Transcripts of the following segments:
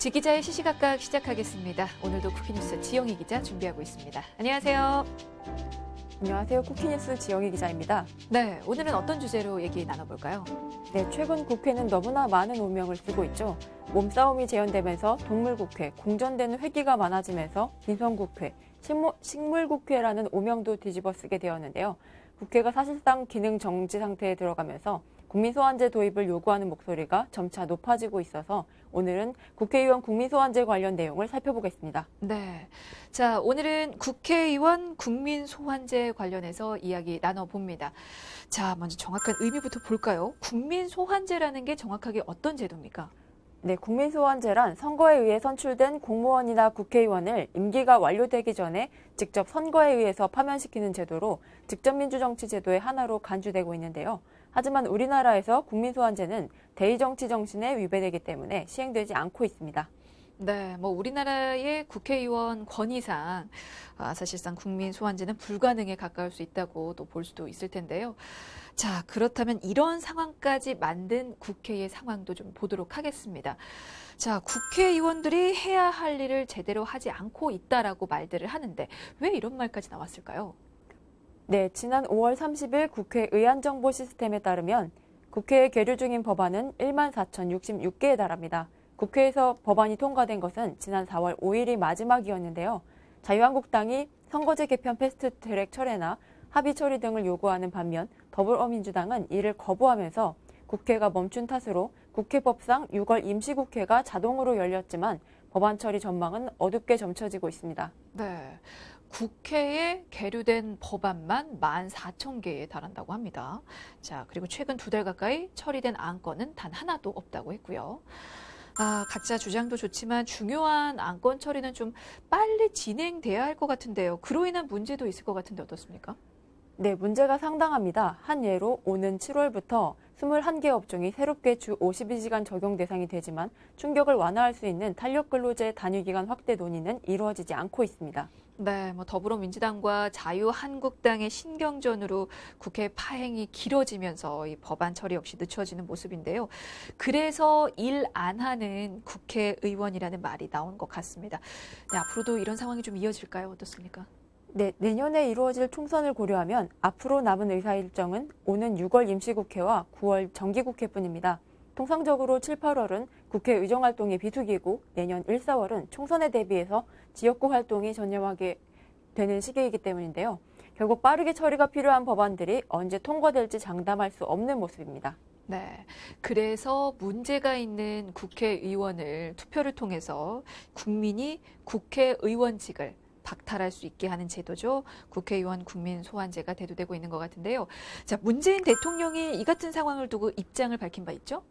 지기자의 시시각각 시작하겠습니다. 오늘도 쿠키뉴스 지영희 기자 준비하고 있습니다. 안녕하세요. 안녕하세요. 쿠키뉴스 지영희 기자입니다. 네, 오늘은 어떤 주제로 얘기 나눠볼까요? 네, 최근 국회는 너무나 많은 오명을 쓰고 있죠. 몸싸움이 재현되면서 동물국회, 공전되는 회기가 많아지면서 빈손국회, 식물국회라는 오명도 뒤집어 쓰게 되었는데요. 국회가 사실상 기능 정지 상태에 들어가면서 국민소환제 도입을 요구하는 목소리가 점차 높아지고 있어서 오늘은 국회의원 국민소환제 관련 내용을 살펴보겠습니다. 네, 자 오늘은 국회의원 국민소환제 관련해서 이야기 나눠봅니다. 자, 먼저 정확한 의미부터 볼까요? 국민소환제라는 게 정확하게 어떤 제도입니까? 네, 국민소환제란 선거에 의해 선출된 공무원이나 국회의원을 임기가 완료되기 전에 직접 선거에 의해서 파면시키는 제도로 직접민주정치 제도의 하나로 간주되고 있는데요. 하지만 우리나라에서 국민소환제는 대의정치 정신에 위배되기 때문에 시행되지 않고 있습니다. 네, 우리나라의 국회의원 권위상 사실상 국민소환제는 불가능에 가까울 수 있다고 또 볼 수도 있을 텐데요. 자, 그렇다면 이런 상황까지 만든 국회의 상황도 좀 보도록 하겠습니다. 자, 국회의원들이 해야 할 일을 제대로 하지 않고 있다라고 말들을 하는데 왜 이런 말까지 나왔을까요? 네, 지난 5월 30일 국회 의안정보 시스템에 따르면 국회에 계류 중인 법안은 14,066개에 달합니다. 국회에서 법안이 통과된 것은 지난 4월 5일이 마지막이었는데요. 자유한국당이 선거제 개편 패스트트랙 철회나 합의 처리 등을 요구하는 반면 더불어민주당은 이를 거부하면서 국회가 멈춘 탓으로 국회법상 6월 임시국회가 자동으로 열렸지만 법안 처리 전망은 어둡게 점쳐지고 있습니다. 네. 국회에 계류된 법안만 14,000개에 달한다고 합니다. 자, 그리고 최근 2달 가까이 처리된 안건은 단 하나도 없다고 했고요. 각자 주장도 좋지만 중요한 안건 처리는 좀 빨리 진행돼야 할 것 같은데요. 그로 인한 문제도 있을 것 같은데 어떻습니까? 네, 문제가 상당합니다. 한 예로 오는 7월부터 21개 업종이 새롭게 주 52시간 적용 대상이 되지만 충격을 완화할 수 있는 탄력근로제 단위기간 확대 논의는 이루어지지 않고 있습니다. 네, 더불어민주당과 자유한국당의 신경전으로 국회 파행이 길어지면서 이 법안 처리 역시 늦춰지는 모습인데요. 그래서 일 안 하는 국회의원이라는 말이 나온 것 같습니다. 네, 앞으로도 이런 상황이 좀 이어질까요? 어떻습니까? 네, 내년에 이루어질 총선을 고려하면 앞으로 남은 의사 일정은 오는 6월 임시국회와 9월 정기국회뿐입니다. 통상적으로 7, 8월은 국회 의정활동의 비수기고 내년 1, 4월은 총선에 대비해서 지역구 활동이 전념하게 되는 시기이기 때문인데요. 결국 빠르게 처리가 필요한 법안들이 언제 통과될지 장담할 수 없는 모습입니다. 네, 그래서 문제가 있는 국회의원을 투표를 통해서 국민이 국회의원직을 박탈할 수 있게 하는 제도죠. 국회의원 국민소환제가 대두되고 있는 것 같은데요. 자, 문재인 대통령이 이 같은 상황을 두고 입장을 밝힌 바 있죠?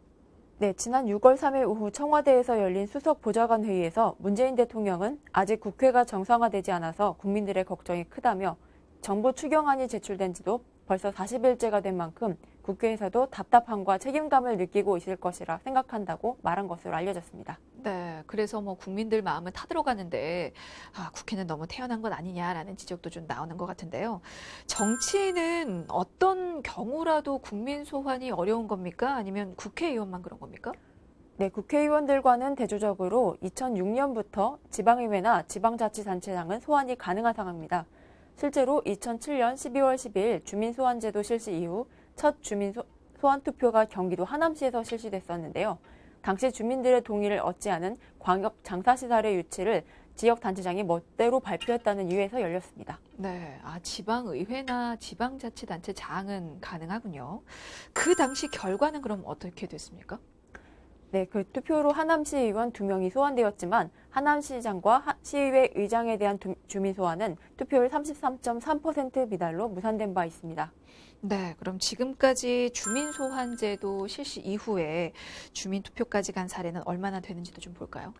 네, 지난 6월 3일 오후 청와대에서 열린 수석 보좌관 회의에서 문재인 대통령은 아직 국회가 정상화되지 않아서 국민들의 걱정이 크다며 정부 추경안이 제출된 지도 벌써 40일째가 된 만큼 국회에서도 답답함과 책임감을 느끼고 있을 것이라 생각한다고 말한 것으로 알려졌습니다. 네, 그래서 국민들 마음은 타들어가는데 국회는 너무 태연한 것 아니냐라는 지적도 좀 나오는 것 같은데요. 정치인은 어떤 경우라도 국민 소환이 어려운 겁니까? 아니면 국회의원만 그런 겁니까? 네, 국회의원들과는 대조적으로 2006년부터 지방의회나 지방자치단체장은 소환이 가능한 상황입니다. 실제로 2007년 12월 10일 주민소환제도 실시 이후 첫 주민소환투표가 경기도 하남시에서 실시됐었는데요. 당시 주민들의 동의를 얻지 않은 광역 장사시설의 유치를 지역단체장이 멋대로 발표했다는 이유에서 열렸습니다. 네, 지방의회나 지방자치단체장은 가능하군요. 그 당시 결과는 그럼 어떻게 됐습니까? 네, 그 투표로 하남시 의원 2명이 소환되었지만 하남시장과 시의회 의장에 대한 주민 소환은 투표율 33.3% 미달로 무산된 바 있습니다. 네, 그럼 지금까지 주민소환제도 실시 이후에 주민투표까지 간 사례는 얼마나 되는지도 좀 볼까요?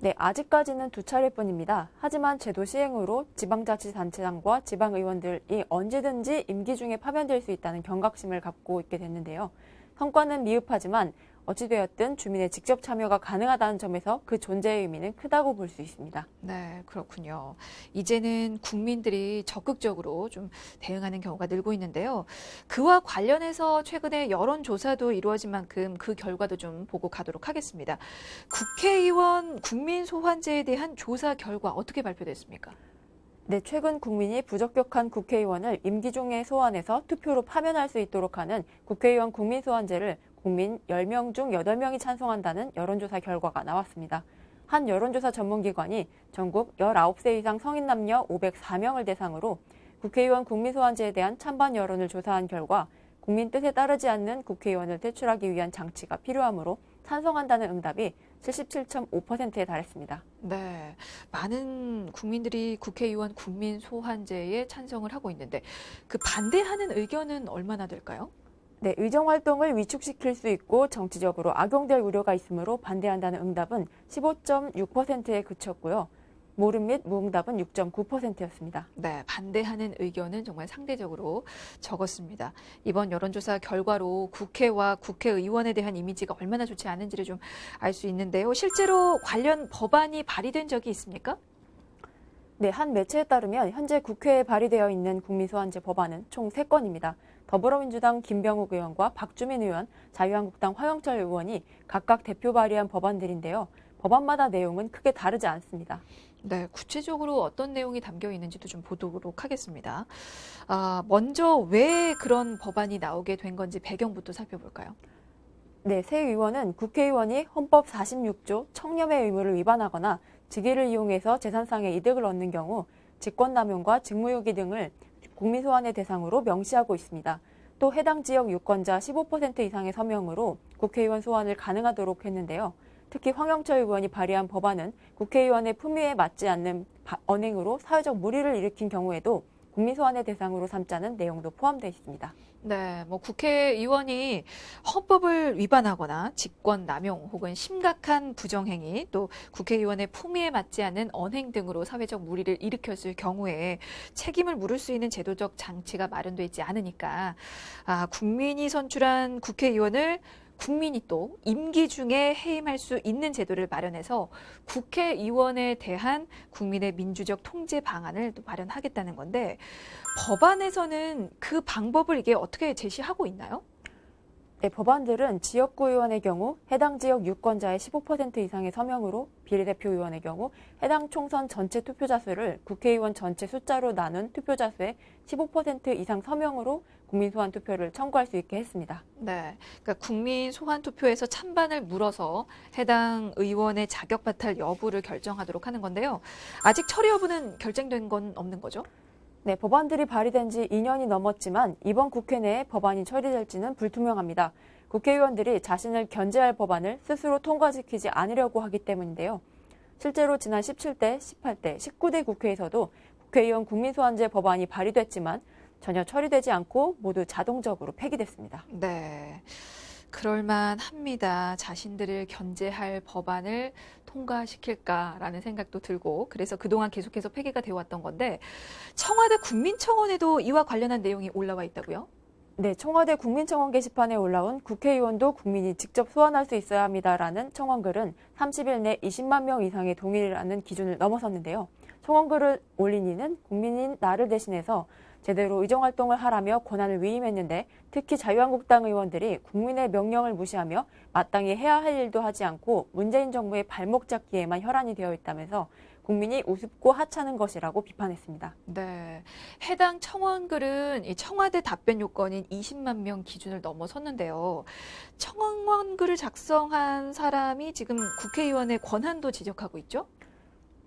네, 아직까지는 2차례뿐입니다. 하지만 제도 시행으로 지방자치단체장과 지방의원들이 언제든지 임기 중에 파면될 수 있다는 경각심을 갖고 있게 됐는데요. 성과는 미흡하지만 어찌되었든 주민의 직접 참여가 가능하다는 점에서 그 존재의 의미는 크다고 볼 수 있습니다. 네, 그렇군요. 이제는 국민들이 적극적으로 좀 대응하는 경우가 늘고 있는데요. 그와 관련해서 최근에 여론조사도 이루어진 만큼 그 결과도 좀 보고 가도록 하겠습니다. 국회의원 국민소환제에 대한 조사 결과 어떻게 발표됐습니까? 네, 최근 국민이 부적격한 국회의원을 임기 중에 소환해서 투표로 파면할 수 있도록 하는 국회의원 국민소환제를 국민 10명 중 8명이 찬성한다는 여론조사 결과가 나왔습니다. 한 여론조사 전문기관이 전국 19세 이상 성인 남녀 504명을 대상으로 국회의원 국민소환제에 대한 찬반 여론을 조사한 결과 국민 뜻에 따르지 않는 국회의원을 퇴출하기 위한 장치가 필요하므로 찬성한다는 응답이 77.5%에 달했습니다. 네, 많은 국민들이 국회의원 국민소환제에 찬성을 하고 있는데 그 반대하는 의견은 얼마나 될까요? 네, 의정활동을 위축시킬 수 있고 정치적으로 악용될 우려가 있으므로 반대한다는 응답은 15.6%에 그쳤고요. 모름 및 무응답은 6.9%였습니다. 네, 반대하는 의견은 정말 상대적으로 적었습니다. 이번 여론조사 결과로 국회와 국회의원에 대한 이미지가 얼마나 좋지 않은지를 좀 알 수 있는데요. 실제로 관련 법안이 발의된 적이 있습니까? 네, 한 매체에 따르면 현재 국회에 발의되어 있는 국민소환제 법안은 총 3건입니다. 더불어민주당 김병욱 의원과 박주민 의원, 자유한국당 화영철 의원이 각각 대표 발의한 법안들인데요. 법안마다 내용은 크게 다르지 않습니다. 네, 구체적으로 어떤 내용이 담겨 있는지도 좀 보도록 하겠습니다. 먼저 왜 그런 법안이 나오게 된 건지 배경부터 살펴볼까요? 네, 새 의원은 국회의원이 헌법 46조 청렴의 의무를 위반하거나 직위를 이용해서 재산상의 이득을 얻는 경우 직권남용과 직무유기 등을 국민소환의 대상으로 명시하고 있습니다. 또 해당 지역 유권자 15% 이상의 서명으로 국회의원 소환을 가능하도록 했는데요. 특히 황영철 의원이 발의한 법안은 국회의원의 품위에 맞지 않는 언행으로 사회적 물의를 일으킨 경우에도 국민소환의 대상으로 삼자는 내용도 포함되어 있습니다. 네, 국회의원이 헌법을 위반하거나 직권 남용 혹은 심각한 부정행위 또 국회의원의 품위에 맞지 않는 언행 등으로 사회적 물의를 일으켰을 경우에 책임을 물을 수 있는 제도적 장치가 마련되어 있지 않으니까 국민이 선출한 국회의원을 국민이 또 임기 중에 해임할 수 있는 제도를 마련해서 국회의원에 대한 국민의 민주적 통제 방안을 또 마련하겠다는 건데 법안에서는 그 방법을 이게 어떻게 제시하고 있나요? 네, 법안들은 지역구 의원의 경우 해당 지역 유권자의 15% 이상의 서명으로, 비례대표 의원의 경우 해당 총선 전체 투표자 수를 국회의원 전체 숫자로 나눈 투표자 수의 15% 이상 서명으로 국민소환 투표를 청구할 수 있게 했습니다. 네, 그러니까 국민 소환 투표에서 찬반을 물어서 해당 의원의 자격 바탈 여부를 결정하도록 하는 건데요. 아직 처리 여부는 결정된 건 없는 거죠? 네, 법안들이 발의된 지 2년이 넘었지만 이번 국회 내에 법안이 처리될지는 불투명합니다. 국회의원들이 자신을 견제할 법안을 스스로 통과시키지 않으려고 하기 때문인데요. 실제로 지난 17대, 18대, 19대 국회에서도 국회의원 국민소환제 법안이 발의됐지만 전혀 처리되지 않고 모두 자동적으로 폐기됐습니다. 네. 그럴만합니다. 자신들을 견제할 법안을 통과시킬까라는 생각도 들고 그래서 그동안 계속해서 폐기가 되어 왔던 건데 청와대 국민청원에도 이와 관련한 내용이 올라와 있다고요? 네, 청와대 국민청원 게시판에 올라온 국회의원도 국민이 직접 소환할 수 있어야 합니다라는 청원글은 30일 내 20만 명 이상의 동의라는 기준을 넘어섰는데요. 청원글을 올린 이는 국민인 나를 대신해서 제대로 의정활동을 하라며 권한을 위임했는데 특히 자유한국당 의원들이 국민의 명령을 무시하며 마땅히 해야 할 일도 하지 않고 문재인 정부의 발목 잡기에만 혈안이 되어 있다면서 국민이 우습고 하찮은 것이라고 비판했습니다. 네. 해당 청원글은 이 청와대 답변 요건인 20만 명 기준을 넘어섰는데요. 청원글을 작성한 사람이 지금 국회의원의 권한도 지적하고 있죠?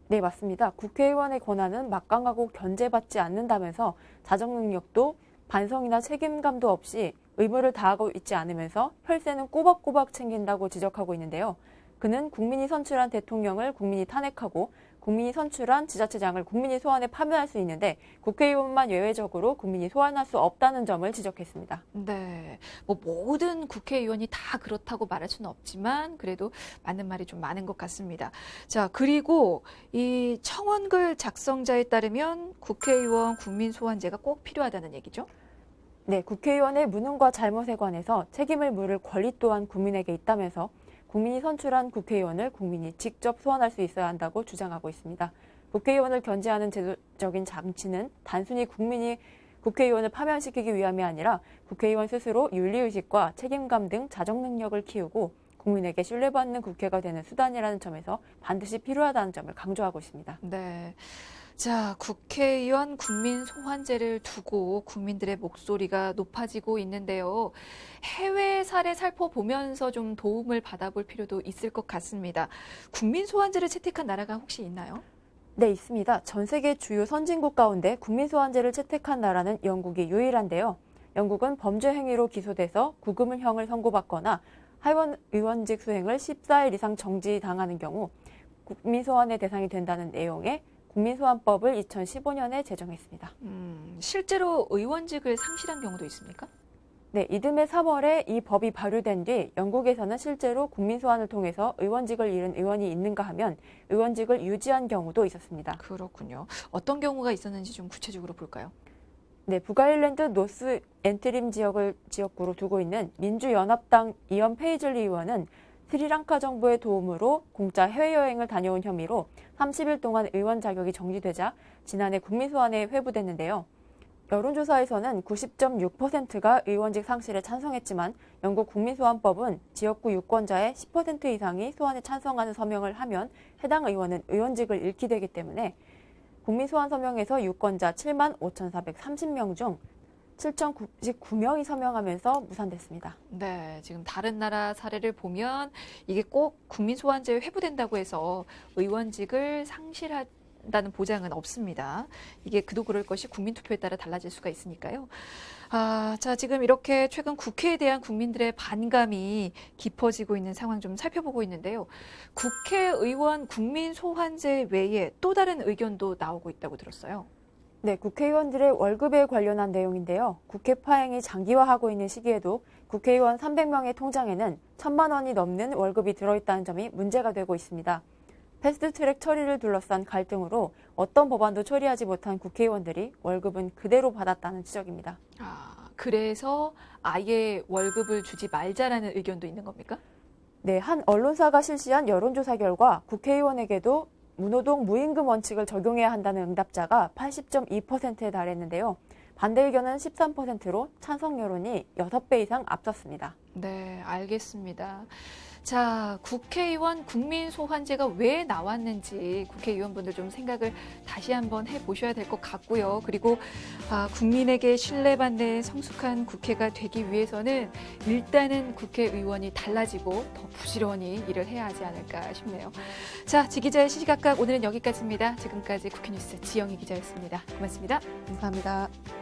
네, 맞습니다. 국회의원의 권한은 막강하고 견제받지 않는다면서 자정 능력도 반성이나 책임감도 없이 의무를 다하고 있지 않으면서 혈세는 꼬박꼬박 챙긴다고 지적하고 있는데요. 그는 국민이 선출한 대통령을 국민이 탄핵하고 국민이 선출한 지자체장을 국민이 소환해 파면할 수 있는데 국회의원만 예외적으로 국민이 소환할 수 없다는 점을 지적했습니다. 네. 모든 국회의원이 다 그렇다고 말할 수는 없지만 그래도 맞는 말이 좀 많은 것 같습니다. 자, 그리고 이 청원글 작성자에 따르면 국회의원 국민소환제가 꼭 필요하다는 얘기죠? 네, 국회의원의 무능과 잘못에 관해서 책임을 물을 권리 또한 국민에게 있다면서 국민이 선출한 국회의원을 국민이 직접 소환할 수 있어야 한다고 주장하고 있습니다. 국회의원을 견제하는 제도적인 장치는 단순히 국민이 국회의원을 파면시키기 위함이 아니라 국회의원 스스로 윤리의식과 책임감 등 자정 능력을 키우고 국민에게 신뢰받는 국회가 되는 수단이라는 점에서 반드시 필요하다는 점을 강조하고 있습니다. 네. 자, 국회의원 국민 소환제를 두고 국민들의 목소리가 높아지고 있는데요. 해외 사례 살펴보면서 좀 도움을 받아볼 필요도 있을 것 같습니다. 국민 소환제를 채택한 나라가 혹시 있나요? 네, 있습니다. 전 세계 주요 선진국 가운데 국민 소환제를 채택한 나라는 영국이 유일한데요. 영국은 범죄 행위로 기소돼서 구금형을 선고받거나 하원 의원직 수행을 14일 이상 정지당하는 경우 국민 소환의 대상이 된다는 내용의 국민소환법을 2015년에 제정했습니다. 실제로 의원직을 상실한 경우도 있습니까? 네, 이듬해 3월에 이 법이 발효된 뒤 영국에서는 실제로 국민소환을 통해서 의원직을 잃은 의원이 있는가 하면 의원직을 유지한 경우도 있었습니다. 그렇군요. 어떤 경우가 있었는지 좀 구체적으로 볼까요? 네, 북아일랜드 노스 엔트림 지역을 지역구로 두고 있는 민주연합당 이언 페이즐리 의원은 스리랑카 정부의 도움으로 공짜 해외여행을 다녀온 혐의로 30일 동안 의원 자격이 정지되자 지난해 국민소환에 회부됐는데요. 여론조사에서는 90.6%가 의원직 상실에 찬성했지만 영국 국민소환법은 지역구 유권자의 10% 이상이 소환에 찬성하는 서명을 하면 해당 의원은 의원직을 잃게 되기 때문에 국민소환 서명에서 유권자 7만 5,430명 중 7,099명이 서명하면서 무산됐습니다. 네, 지금 다른 나라 사례를 보면 이게 꼭 국민 소환제에 회부된다고 해서 의원직을 상실한다는 보장은 없습니다. 이게 그도 그럴 것이 국민 투표에 따라 달라질 수가 있으니까요. 자, 지금 이렇게 최근 국회에 대한 국민들의 반감이 깊어지고 있는 상황 좀 살펴보고 있는데요. 국회의원 국민 소환제 외에 또 다른 의견도 나오고 있다고 들었어요. 네, 국회의원들의 월급에 관련한 내용인데요. 국회 파행이 장기화하고 있는 시기에도 국회의원 300명의 통장에는 1,000만 원이 넘는 월급이 들어있다는 점이 문제가 되고 있습니다. 패스트트랙 처리를 둘러싼 갈등으로 어떤 법안도 처리하지 못한 국회의원들이 월급은 그대로 받았다는 지적입니다. 그래서 아예 월급을 주지 말자라는 의견도 있는 겁니까? 네, 한 언론사가 실시한 여론조사 결과 국회의원에게도 무노동 무임금 원칙을 적용해야 한다는 응답자가 80.2%에 달했는데요. 반대 의견은 13%로 찬성 여론이 6배 이상 앞섰습니다. 네, 알겠습니다. 자, 국회의원 국민소환제가 왜 나왔는지 국회의원분들 좀 생각을 다시 한번 해보셔야 될 것 같고요. 그리고 국민에게 신뢰받는 성숙한 국회가 되기 위해서는 일단은 국회의원이 달라지고 더 부지런히 일을 해야 하지 않을까 싶네요. 자, 지기자의 시시각각 오늘은 여기까지입니다. 지금까지 국회뉴스 지영희 기자였습니다. 고맙습니다. 감사합니다.